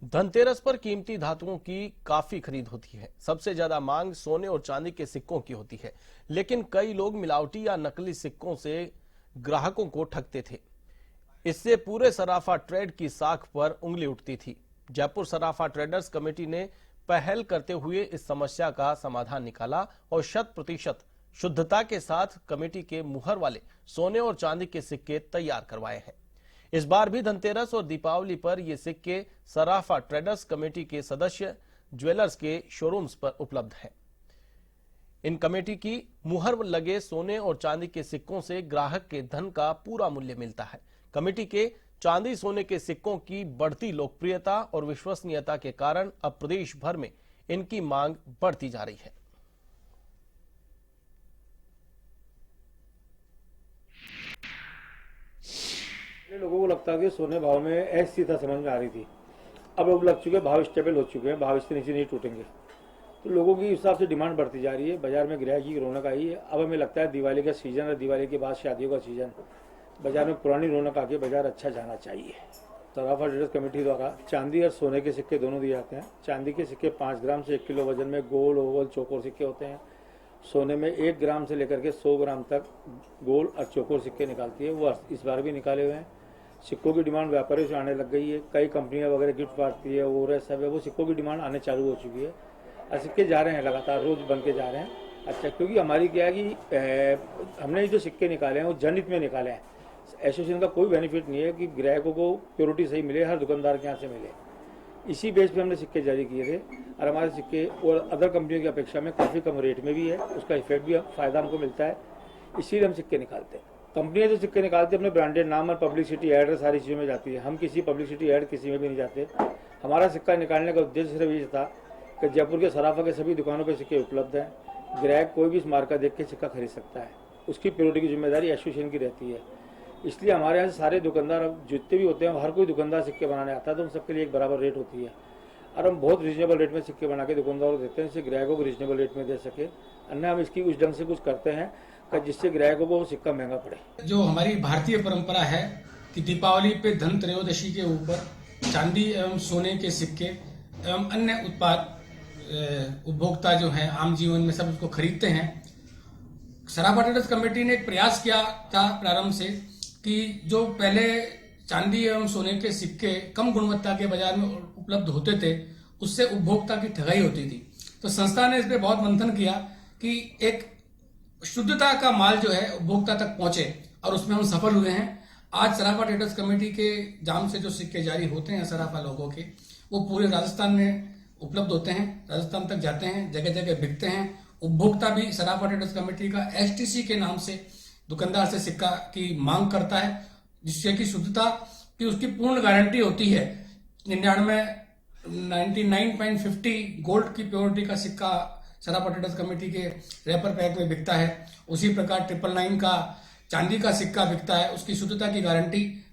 धनतेरस पर कीमती धातुओं की काफी खरीद होती है। सबसे ज्यादा मांग सोने और चांदी के सिक्कों की होती है, लेकिन कई लोग मिलावटी या नकली सिक्कों से ग्राहकों को ठगते थे। इससे पूरे सराफा ट्रेड की साख पर उंगली उठती थी। जयपुर सराफा ट्रेडर्स कमेटी ने पहल करते हुए इस समस्या का समाधान निकाला और 100% शुद्धता के साथ कमेटी के मुहर वाले सोने और चांदी के सिक्के तैयार करवाए हैं। इस बार भी धनतेरस और दीपावली पर ये सिक्के सराफा ट्रेडर्स कमेटी के सदस्य ज्वेलर्स के शोरूम्स पर उपलब्ध हैं। इन कमेटी की मुहर लगे सोने और चांदी के सिक्कों से ग्राहक के धन का पूरा मूल्य मिलता है। कमेटी के चांदी सोने के सिक्कों की बढ़ती लोकप्रियता और विश्वसनीयता के कारण अब प्रदेश भर में इनकी मांग बढ़ती जा रही है। लोगों को लगता है कि सोने भाव में ऐसी था समझ में आ रही थी। अब लग चुके भाव स्टेबल हो चुके हैं, भाव इसके नीचे नहीं टूटेंगे, तो लोगों की हिसाब से डिमांड बढ़ती जा रही है। बाजार में ग्राहकी की रौनक आई है। अब हमें लगता है दिवाली का सीजन और दिवाली के बाद शादियों का सीजन, बाजार में पुरानी रौनक आके बाजार अच्छा जाना चाहिए। सराफा ट्रेडर्स कमेटी द्वारा चांदी और सोने के सिक्के दोनों दिए जाते हैं। चांदी के सिक्के 5 ग्राम से 1 किलो वजन में गोल, ओवल, चौकोर सिक्के होते हैं। सोने में 1 ग्राम से लेकर के 100 ग्राम तक गोल और चौकोर सिक्के निकालती है। वो इस बार भी निकाले हुए हैं। सिक्कों की डिमांड व्यापारियों से आने लग गई है। कई कंपनियां वगैरह गिफ्ट बांटती है, और सब है, वो सिक्कों की डिमांड आने चालू हो चुकी है और सिक्के जा रहे हैं, लगातार रोज बन के जा रहे हैं। अच्छा, क्योंकि हमारी क्या है कि हमने जो सिक्के निकाले हैं वो जनहित में निकाले हैं। एसोसिएशन का कोई बेनिफिट नहीं है कि ग्राहकों को प्योरिटी सही मिले, हर दुकानदार के यहाँ से मिले। इसी बेस पे हमने सिक्के जारी किए थे और हमारे सिक्के और अदर कंपनियों की अपेक्षा में काफ़ी कम रेट में भी है। उसका इफेक्ट भी फ़ायदा हमको मिलता है, इसीलिए हम सिक्के निकालते हैं। कंपनियां जो सिक्के निकालती है अपने ब्रांडेड नाम और पब्लिसिटी ऐड सारी चीज़ों में जाती है। हम किसी पब्लिसिटी ऐड किसी में भी नहीं जाते। हमारा सिक्का निकालने का उद्देश्य सिर्फ ये था कि जयपुर के सराफा के सभी दुकानों पर सिक्के उपलब्ध हैं। ग्राहक कोई भी इस मार्का देख के सिक्का खरीद सकता है। उसकी प्योरिटी की जिम्मेदारी एसोसिएशन की रहती है। इसलिए हमारे यहाँ से सारे दुकानदार जितने भी होते हैं, हर कोई दुकानदार सिक्के बनाने आता है, तो उन सबके लिए एक बराबर रेट होती है और हम बहुत रीजनेबल रेट में सिक्के बना के दुकानदारों को देते हैं, जिससे ग्राहकों को रीजनेबल रेट में दे सके। अन्य हम इसकी उस ढंग से कुछ करते हैं जिससे ग्राहकों को वो सिक्का महंगा पड़े। जो हमारी भारतीय परंपरा है कि दीपावली पे धन त्रयोदशी के ऊपर चांदी एवं सोने के सिक्के एवं अन्य उत्पाद उपभोक्ता जो है आम जीवन में सब उसको खरीदते हैं। सराफा ट्रेडर्स कमेटी ने एक प्रयास किया था प्रारंभ से कि जो पहले चांदी एवं सोने के सिक्के कम गुणवत्ता के बाजार में उपलब्ध होते थे, उससे उपभोक्ता की ठगाई होती थी। तो संस्था ने इस पर बहुत मंथन किया कि एक शुद्धता का माल जो है उपभोक्ता तक पहुंचे, और उसमें हम सफल हुए हैं। आज सराफा ट्रेडर्स कमेटी के जाम से जो सिक्के जारी होते हैं सराफा लोगों के, वो पूरे राजस्थान में उपलब्ध होते हैं, राजस्थान तक जाते हैं, जगह जगह बिकते हैं। उपभोक्ता भी सराफा ट्रेडर्स कमेटी का एसटीसी के नाम से दुकानदार से सिक्का की मांग करता है, जिससे कि शुद्धता की उसकी पूर्ण गारंटी होती है। 99.50 गोल्ड की प्योरिटी का सिक्का सराफा ट्रेडर्स कमेटी के रैपर पैक में बिकता है। उसी प्रकार 999 का चांदी का सिक्का बिकता है, उसकी शुद्धता की गारंटी